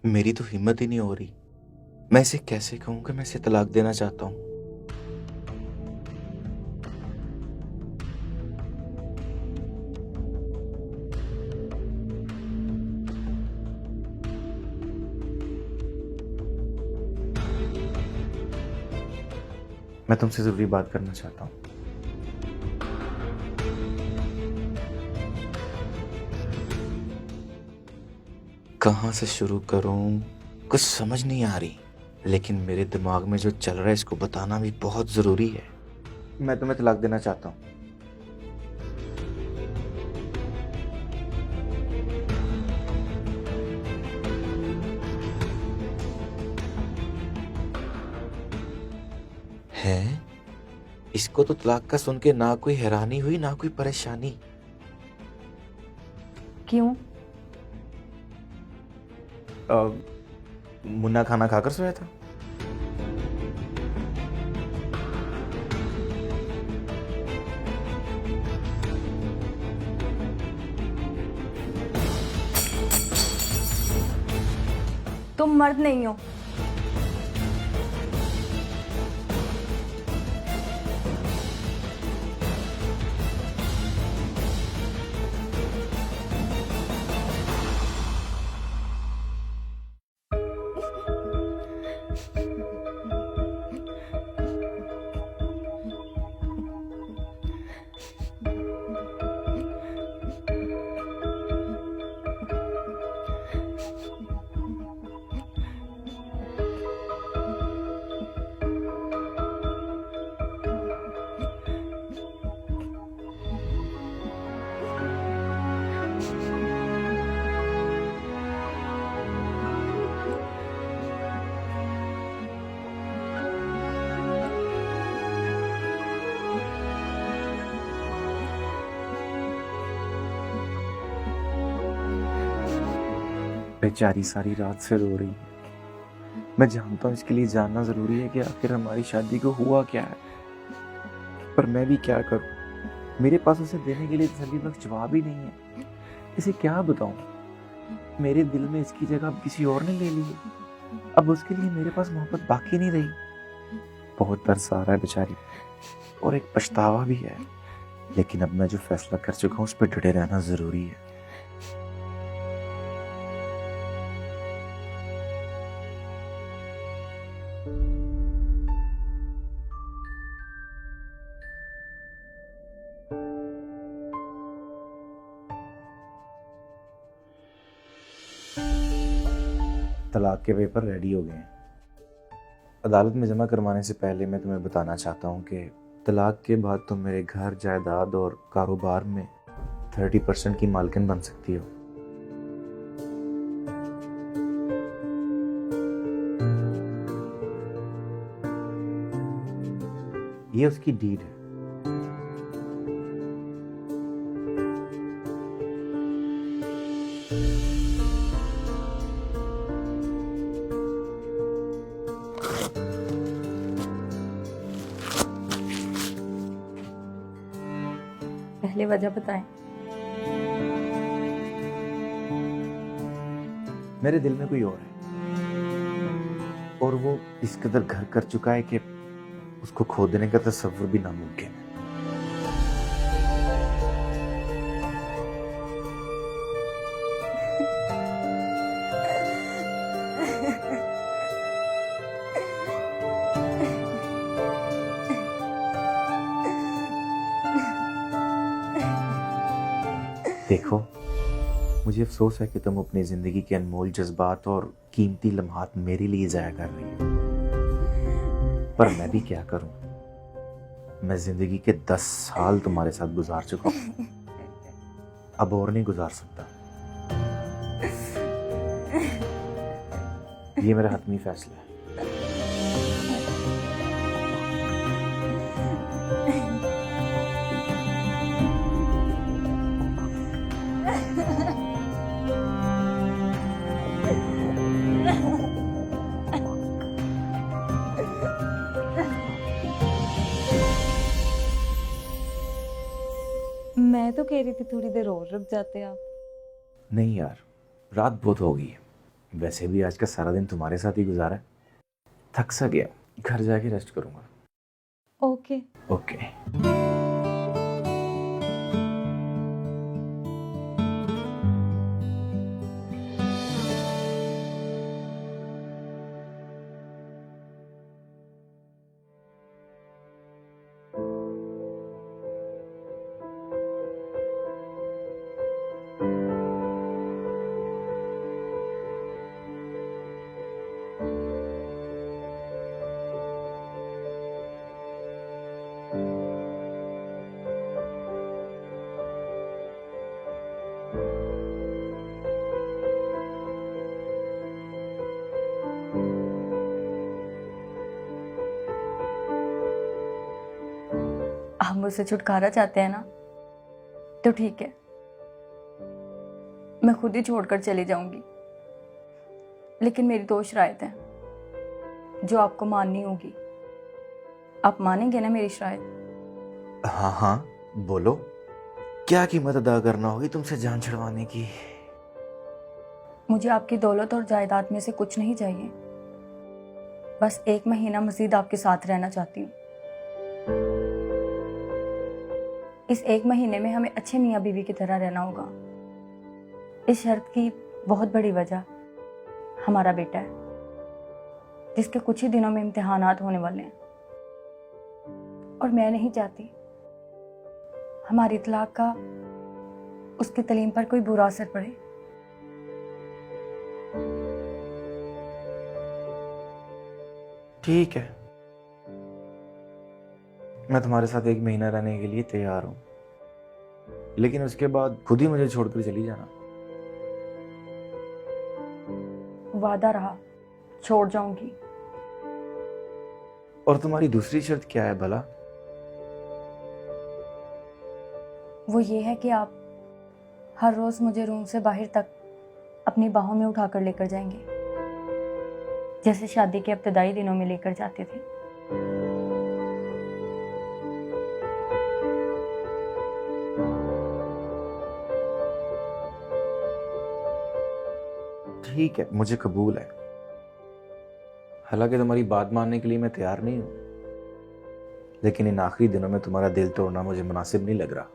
मेरी तो हिम्मत ही नहीं हो रही। मैं इसे कैसे कहूँ कि मैं इसे तलाक देना चाहता हूँ। मैं तुमसे ज़रूरी बात करना चाहता हूँ। कहाँ से शुरू करूँ? कुछ समझ नहीं आ रही। लेकिन मेरे दिमाग में जो चल रहा है इसको बताना भी बहुत ज़रूरी है। मैं तुम्हें तलाक देना चाहता हूँ। है? इसको तो तलाक का सुन के ना कोई हैरानी हुई ना कोई परेशानी। क्यों? मुन्ना खाना खाकर सोया था। तुम मर्द नहीं हो। बेचारी सारी रात से रो रही है। मैं जानता हूँ इसके लिए जानना जरूरी है कि आखिर हमारी शादी को हुआ क्या है, पर मैं भी क्या करूँ। मेरे पास उसे देने के लिए तसल्ली बख्श जवाब ही नहीं है। इसे क्या बताऊँ? मेरे दिल में इसकी जगह अब किसी और ने ले ली है। अब उसके लिए मेरे पास मोहब्बत बाकी नहीं रही। बहुत तरस आ रहा है बेचारी, और एक पछतावा भी है। लेकिन अब मैं जो फैसला कर चुका हूँ उस पर डटे रहना जरूरी है। तलाक के पेपर रेडी हो गए हैं। अदालत में जमा करवाने से पहले मैं तुम्हें बताना चाहता हूँ कि तलाक के बाद तुम मेरे घर, जायदाद और कारोबार में 30% की मालकिन बन सकती हो। ये उसकी डीड है। पहले वजह बताएं। मेरे दिल में कोई और है, और वो इस कदर घर कर चुका है कि उसको खो देने का तसव्वुर भी नामुमकिन है। देखो, मुझे अफसोस है कि तुम अपनी जिंदगी के अनमोल जज्बात और कीमती लम्हात मेरे लिए जाया कर रही हो, पर मैं भी क्या करूं। मैं जिंदगी के 10 साल तुम्हारे साथ गुजार चुका हूं, अब और नहीं गुजार सकता। ये मेरा हतमी फैसला है। मैं तो कह रही थी थोड़ी देर और रुक जाते आप। नहीं यार, रात बहुत हो गई है। वैसे भी आज का सारा दिन तुम्हारे साथ ही गुजारा है, थक सा गया, घर जाके रेस्ट करूंगा। ओके। ओके। आप मुझसे छुटकारा चाहते हैं ना, तो ठीक है, मैं खुद ही छोड़कर चली जाऊंगी। लेकिन मेरी 2 शराइत हैं जो आपको माननी होगी। आप मानेंगे ना मेरी शराइत? हाँ हाँ, बोलो, क्या कीमत अदा करना होगी तुमसे जान छुड़वाने की? मुझे आपकी दौलत और जायदाद में से कुछ नहीं चाहिए। बस 1 महीना मजीद आपके साथ रहना चाहती हूँ। इस 1 महीने में हमें अच्छे मियाँ बीवी की तरह रहना होगा। इस शर्त की बहुत बड़ी वजह हमारा बेटा है, जिसके कुछ ही दिनों में इम्तिहानात होने वाले हैं, और मैं नहीं चाहती हमारी इतलाक का उसकी तालीम पर कोई बुरा असर पड़े। ठीक है, मैं तुम्हारे साथ 1 महीना रहने के लिए तैयार हूं, लेकिन उसके बाद खुद ही मुझे छोड़कर चली जाना। वादा रहा, छोड़ जाऊंगी। और तुम्हारी दूसरी शर्त क्या है भला? वो ये है कि आप हर रोज मुझे रूम से बाहर तक अपनी बाहों में उठाकर लेकर जाएंगे, जैसे शादी के इब्तदाई दिनों में लेकर जाते थे। ठीक है, मुझे कबूल है। हालांकि तुम्हारी बात मानने के लिए मैं तैयार नहीं हूं, लेकिन इन आखिरी दिनों में तुम्हारा दिल तोड़ना मुझे मुनासिब नहीं लग रहा।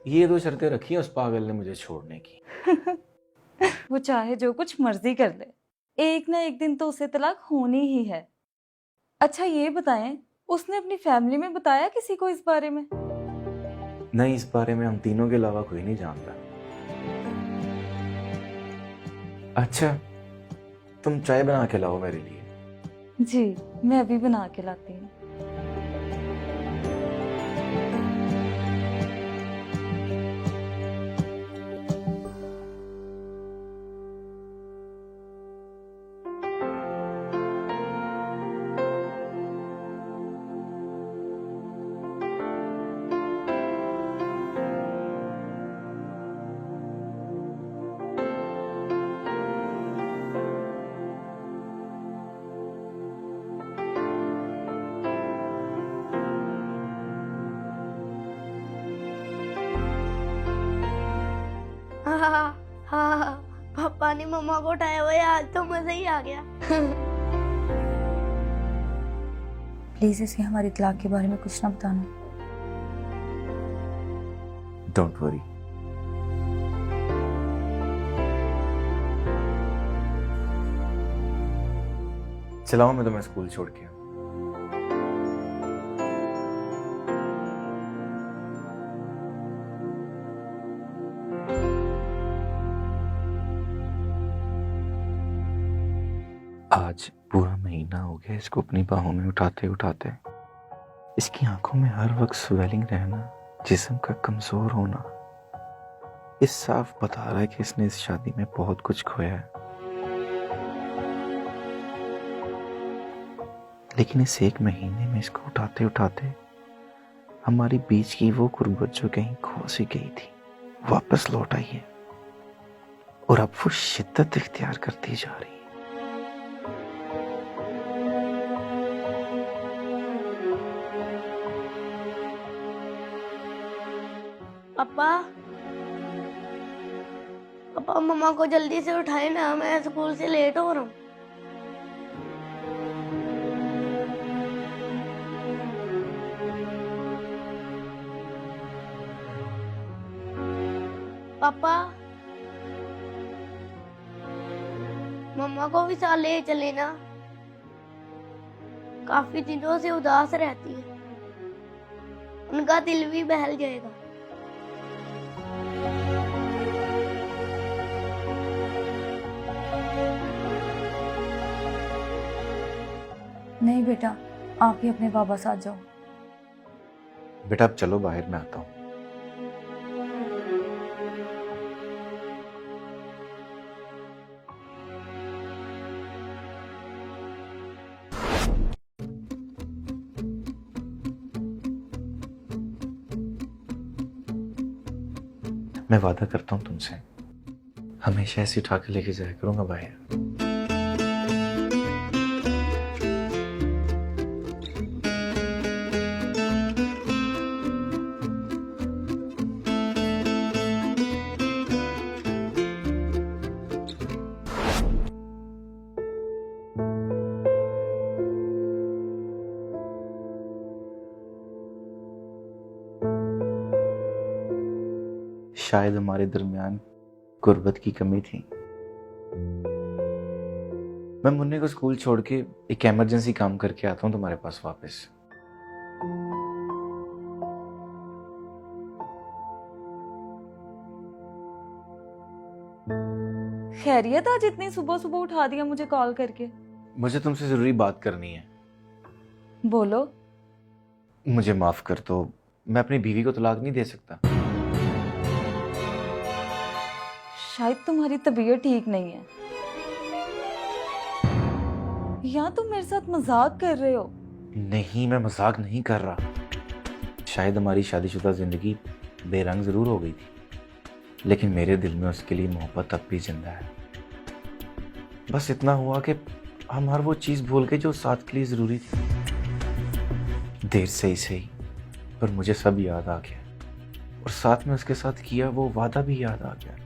ये 2 शर्तें रखी है उस पागल ने मुझे छोड़ने की। वो चाहे जो कुछ मर्जी कर ले, एक ना एक दिन तो उसे तलाक होनी ही है। अच्छा ये बताएं, उसने अपनी फैमिली में बताया किसी को इस बारे में? नहीं, इस बारे में हम तीनों के अलावा कोई नहीं जानता। अच्छा, तुम चाय बना के लाओ मेरे लिए। जी, मैं अभी बना के लाती हूँ। हाँ हाँ, पापा ने मम्मा को उठाया हुआ है, आज तो मजा ही आ गया। प्लीज इसे हमारी इतलाक के बारे में कुछ ना बताना। Don't worry. चलाओ, मैं तुम्हें स्कूल छोड़ के। आज पूरा महीना हो गया इसको अपनी बाहों में उठाते उठाते। इसकी आंखों में हर वक्त स्वेलिंग रहना, जिस्म का कमजोर होना, इस साफ बता रहा है कि इसने इस शादी में बहुत कुछ खोया है। लेकिन इस 1 महीने में इसको उठाते उठाते हमारी बीच की वो गुर्बत जो कहीं खो सी गई थी, वापस लौट आई है और अब वो शिद्दत इख्तियार करती जा रही है। पापा पापा मम्मा को जल्दी से उठाए ना, मैं स्कूल से लेट हो रहा हूँ। पापा मम्मा को भी साथ ले चले ना, काफी दिनों से उदास रहती है, उनका दिल भी बहल जाएगा। नहीं बेटा, आप ही अपने बाबा साथ जाओ। बेटा अब चलो, बाहर मैं आता हूँ। मैं वादा करता हूँ तुमसे, हमेशा ऐसे उठा के लेके जाया करूंगा बाहर। शायद हमारे दरमियान गुर्बत की कमी थी। मैं मुन्ने को स्कूल छोड़ के एक इमरजेंसी काम करके आता हूँ तुम्हारे पास वापस। खैरियत, आज इतनी सुबह सुबह उठा दिया मुझे कॉल करके। मुझे तुमसे जरूरी बात करनी है। बोलो। मुझे माफ कर दो, मैं अपनी बीवी को तलाक नहीं दे सकता। शायद तुम्हारी तबीयत ठीक नहीं है, या तुम मेरे साथ मजाक कर रहे हो? नहीं, मैं मजाक नहीं कर रहा। शायद हमारी शादीशुदा जिंदगी बेरंग जरूर हो गई थी, लेकिन मेरे दिल में उसके लिए मोहब्बत अब भी जिंदा है। बस इतना हुआ कि हम हर वो चीज भूल गए जो साथ के लिए जरूरी थी। देर से ही सही, पर मुझे सब याद आ गया, और साथ में उसके साथ किया वो वादा भी याद आ गया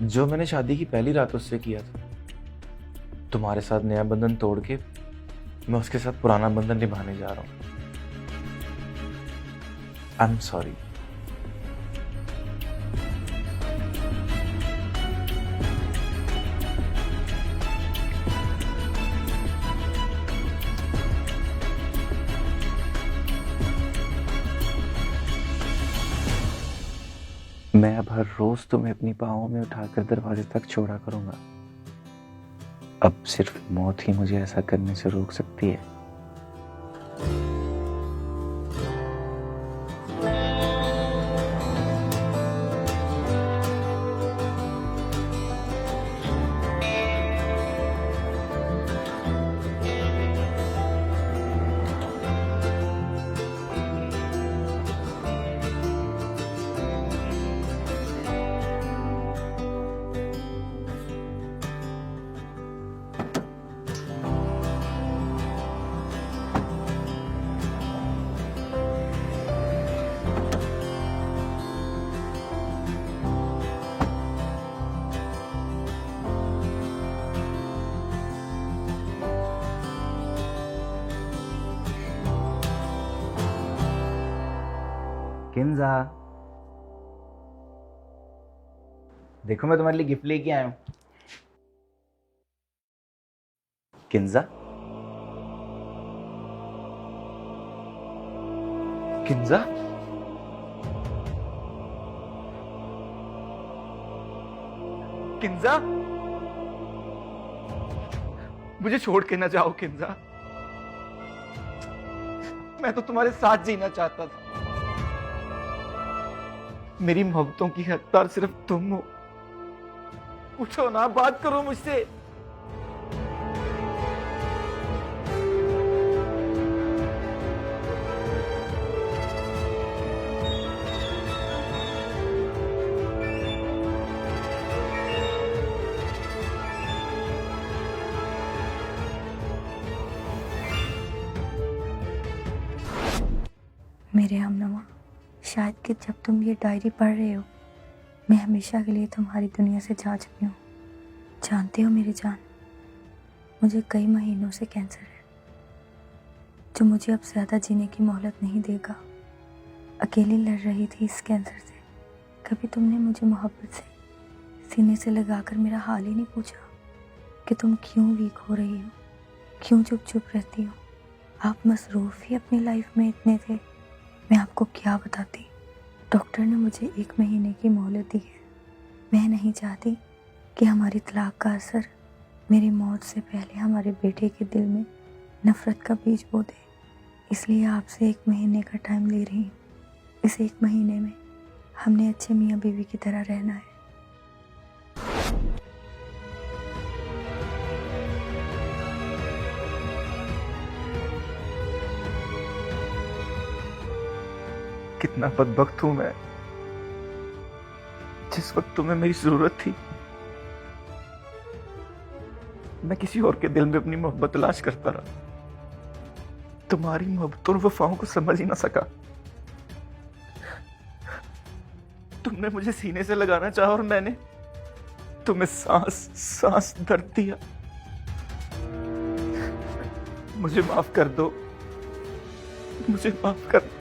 जो मैंने शादी की पहली रात उससे किया था। तुम्हारे साथ नया बंधन तोड़ के मैं उसके साथ पुराना बंधन निभाने जा रहा हूं। I am sorry. मैं अब हर रोज तुम्हें अपनी बाहों में उठाकर दरवाजे तक छोड़ा करूंगा। अब सिर्फ मौत ही मुझे ऐसा करने से रोक सकती है। किंजा, देखो मैं तुम्हारे लिए गिफ्ट लेके आया हूं। किंजा, किंजा, किंजा, मुझे छोड़ के ना जाओ किंजा। मैं तो तुम्हारे साथ जीना चाहता था। मेरी मोहब्बतों की हकदार सिर्फ तुम हो। उठो ना, बात करो मुझसे। मेरे हमनवा, शायद कि जब तुम ये डायरी पढ़ रहे हो मैं हमेशा के लिए तुम्हारी दुनिया से जा चुकी हूँ। जानते हो मेरी जान, मुझे कई महीनों से कैंसर है जो मुझे अब ज़्यादा जीने की मोहलत नहीं देगा। अकेली लड़ रही थी इस कैंसर से। कभी तुमने मुझे मोहब्बत से सीने से लगाकर मेरा हाल ही नहीं पूछा कि तुम क्यों वीक हो रही हो, क्यों चुप चुप रहती हो। आप मसरूफ़ ही अपनी लाइफ में इतने थे, मैं आपको क्या बताती। डॉक्टर ने मुझे 1 महीने की मोहलत दी है। मैं नहीं चाहती कि हमारी तलाक का असर मेरी मौत से पहले हमारे बेटे के दिल में नफ़रत का बीज बो दे। इसलिए आपसे 1 महीने का टाइम ले रही हूँ। इस 1 महीने में हमने अच्छे मियाँ बीवी की तरह रहना है। कितना बदबख्त हूं मैं। जिस वक्त तुम्हें मेरी जरूरत थी मैं किसी और के दिल में अपनी मोहब्बत तलाश करता रहा। तुम्हारी मोहब्बत और वफाओं को समझ ही ना सका। तुमने मुझे सीने से लगाना चाहा और मैंने तुम्हें सांस सांस दर्द दिया। मुझे माफ कर दो, मुझे माफ कर दो।